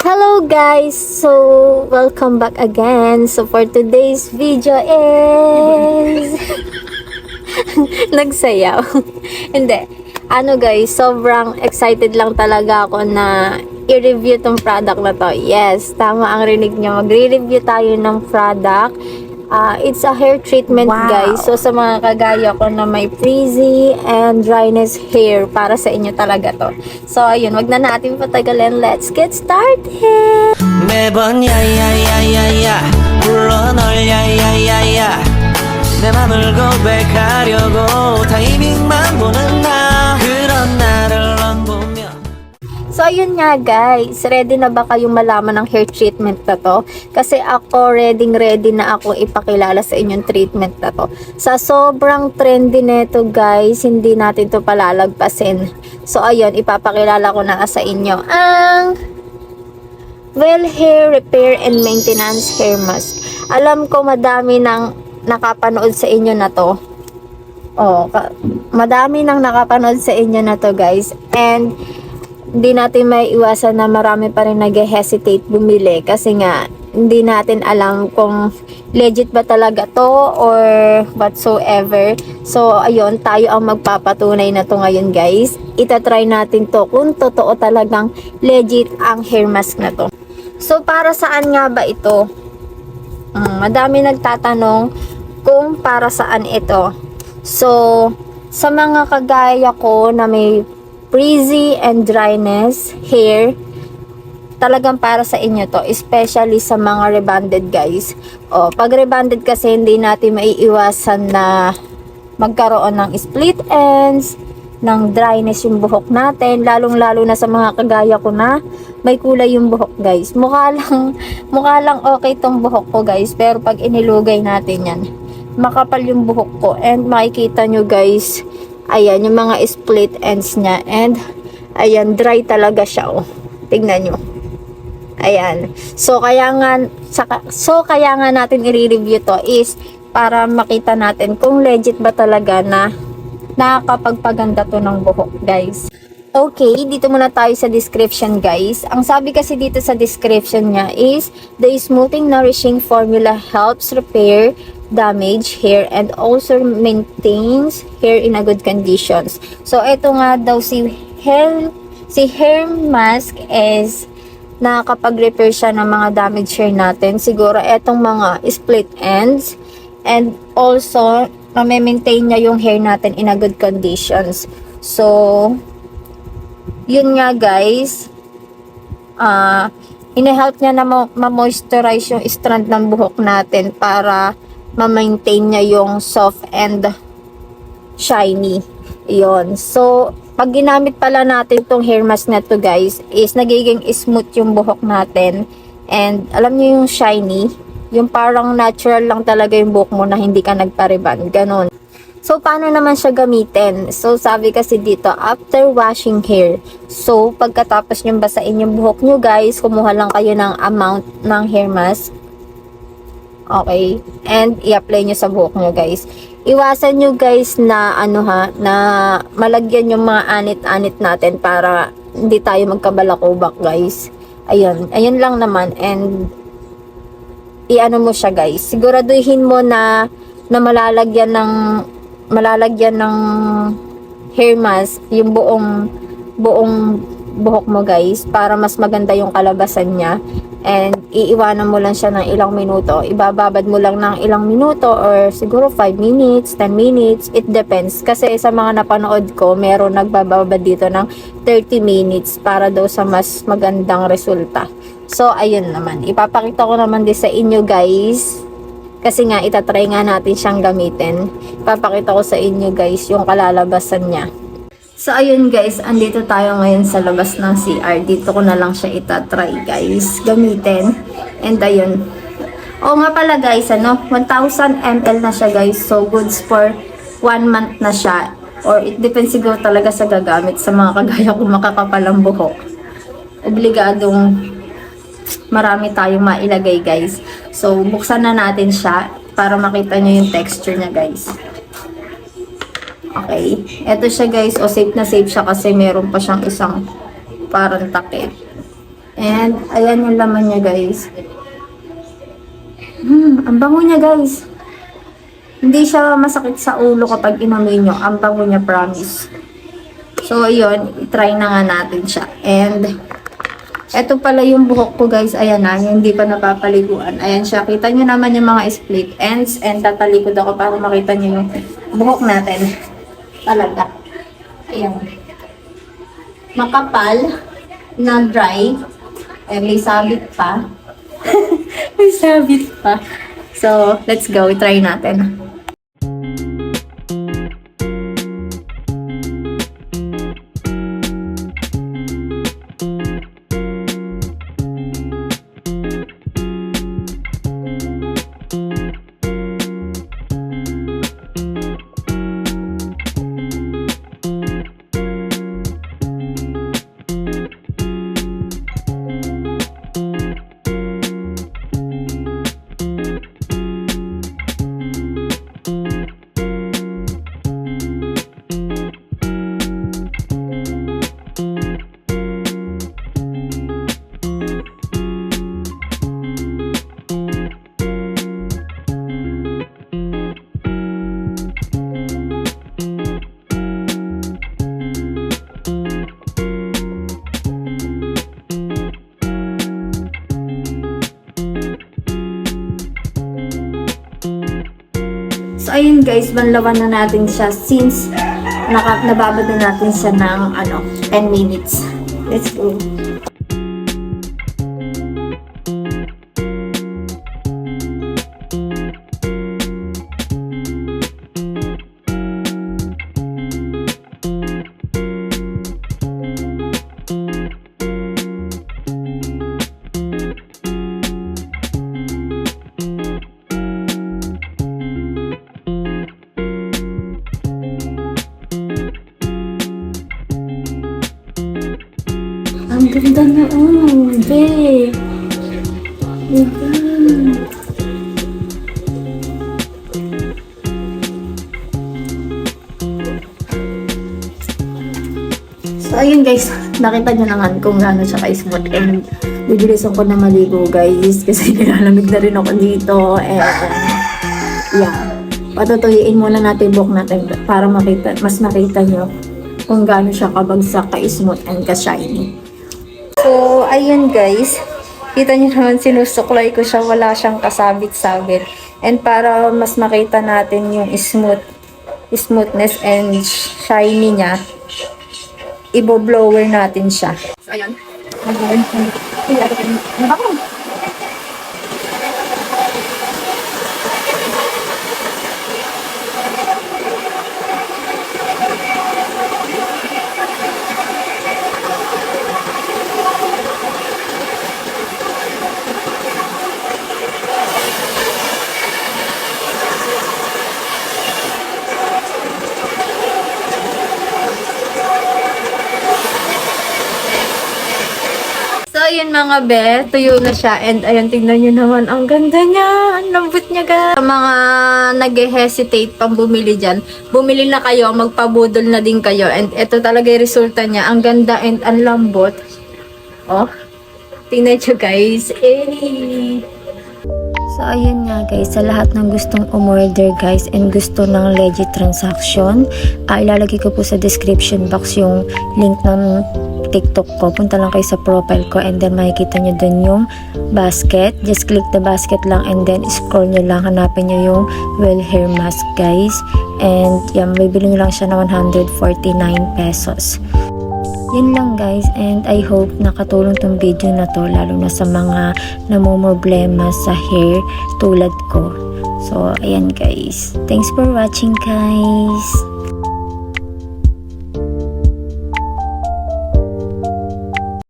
Hello guys! So, welcome back again. So, for today's video is... Nagsayaw. Hindi. Ano guys, sobrang excited lang talaga ako na i-review tong product na to. Yes, tama ang rinig nyo. Magre-review tayo ng product. It's a hair treatment, guys. So, sa mga kagaya ko na may frizzy and dryness hair, para sa inyo talaga to. So, ayun, wag na natin patagalin. Let's get started! 매번 야야야야야 불러 널 야야야야 내 맘을 고백하려고 타이밍만 보는 나 그런 나를 넌 보며 So, ayun nga guys, ready na ba kayong malaman ng hair treatment na to? Kasi ako, ready na ako ipakilala sa inyong treatment na to. Sa sobrang trendy nito guys, hindi natin to palalagpasin. So, ayun, ipapakilala ko na sa inyo ang Well Hair Repair and Maintenance Hair Mask. Alam ko madami nang nakapanood sa inyo na to. Madami nang nakapanood sa inyo na to guys. And hindi natin may iwasan na marami pa rin nag-hesitate bumili kasi nga hindi natin alam kung legit ba talaga to or whatsoever. So ayun, tayo ang magpapatunay na to ngayon guys. Itatry natin to kung totoo talagang legit ang hair mask na to. So para saan nga ba ito? Madami nagtatanong kung para saan ito. So sa mga kagaya ko na may frizzy and dryness hair, talagang para sa inyo to, especially sa mga rebonded guys. Pag rebonded kasi hindi natin maiiwasan na magkaroon ng split ends, ng dryness yung buhok natin, lalong-lalo na sa mga kagaya ko na may kulay yung buhok guys. Mukha lang okay tong buhok ko guys, pero pag inilugay natin yan, makapal yung buhok ko and makikita nyo guys, ayan, yung mga split ends niya. And, ayan, dry talaga siya, Tignan nyo. Ayan. So, kaya nga natin i-review to is para makita natin kung legit ba talaga na nakakapagpaganda to ng buhok, guys. Okay, dito muna tayo sa description, guys. Ang sabi kasi dito sa description niya is, the smoothing, nourishing formula helps repair damage hair and also maintains hair in a good conditions. So, ito nga daw si hair mask is nakakapag-repair siya ng mga damage hair natin. Siguro, etong mga split ends and also, ma-maintain niya yung hair natin in a good conditions. So, yun nga guys, ina-help niya na ma-moisturize yung strand ng buhok natin para ma-maintain niya yung soft and shiny. Yun. So, pag ginamit pala natin tong hair mask na to guys, is nagiging smooth yung buhok natin. And, alam niyo yung shiny, yung parang natural lang talaga yung buhok mo na hindi ka nagpa-rebond. Ganon. So, paano naman siya gamitin? So, sabi kasi dito, after washing hair. So, pagkatapos nyo basain yung buhok nyo guys, kumuha lang kayo ng amount ng hair mask. Okay? And, i-apply nyo sa buhok nyo guys. Iwasan nyo guys na, na malagyan yung mga anit-anit natin para hindi tayo magkabalakubak guys. Ayun. Ayun lang naman. And, i-ano mo siya guys. Siguraduhin mo na malalagyan ng hair mask yung buong buhok mo guys para mas maganda yung kalabasan niya. And iiwanan mo lang siya ng ilang minuto. Ibababad mo lang ng ilang minuto or siguro 5 minutes, 10 minutes. It depends. Kasi sa mga napanood ko, meron nagbababad dito ng 30 minutes para daw sa mas magandang resulta. So, ayun naman. Ipapakita ko naman din sa inyo guys. Kasi nga, itatry nga natin siyang gamitin. Ipapakita ko sa inyo guys yung kalalabasan niya. So, ayun guys, andito tayo ngayon sa labas ng CR. Dito ko na lang siya itatry guys, gamitin. And ayun. Oo nga pala guys, 1,000 ml na siya guys. So, goods for 1 month na siya. Or it depends siguro talaga sa gagamit sa mga kagaya kung makakapalang buhok. Obligadong marami tayong mailagay guys. So, buksan na natin siya para makita nyo yung texture niya guys. Okay. Ito siya guys. Safe na safe siya kasi meron pa siyang isang parang takip. And ayan yung laman niya, guys. Ang bango niya, guys. Hindi siya masakit sa ulo kapag inamoy nyo. Ang bango niya, promise. So, ayun, try na nga natin siya. And, eto pala yung buhok ko, guys. Ayan na, yung hindi pa napapaliguan. Ayan siya. Kita nyo naman yung mga split ends. And, tatalikod ako para makita nyo yung buhok natin. Talaga. Ayan. Makapal na dry. Ayan, may sabit pa. May sabit pa. So, let's go. Try natin. So, ayun guys, banlawan na natin siya since nababad na natin siya ng 10 minutes. Let's go. Ang ganda na, be. Diba? So, ayun guys, nakita nyo naman kung gaano siya ka-smooth and bibilisan ko na maligo guys kasi nilalamig na rin ako dito and yeah, patutuyin muna natin yung buhok natin para mas makita nyo kung gaano siya kabagsak, ka-smooth and ka-shiny. So, ayun guys, kita nyo naman sinusuklay ko siya, wala siyang kasabit-sabit and para mas makita natin yung smoothness and shiny niya, ibo-blower natin siya. So, ayan. So, ayun mga be, tuyo na siya. And ayun, tingnan nyo naman, ang ganda niya. Ang lambot niya guys. Sa mga nag-hesitate pang bumili dyan, bumili na kayo, magpabudol na din kayo. And ito talaga yung resulta niya. Ang ganda and ang lambot. Oh, tingnan nyo guys. So, ayun nga guys, sa lahat ng gustong umorder guys and gusto ng legit transaction, ilalagay ko po sa description box yung link ng TikTok ko. Punta lang kayo sa profile ko and then makikita nyo dun yung basket. Just click the basket lang and then scroll nyo lang. Hanapin nyo yung well hair mask guys. And yan, bibili nyo lang siya na 149 pesos. Yun lang guys, and I hope nakatulong tong video na to lalo na sa mga namumroblema sa hair tulad ko. So, ayan guys. Thanks for watching guys.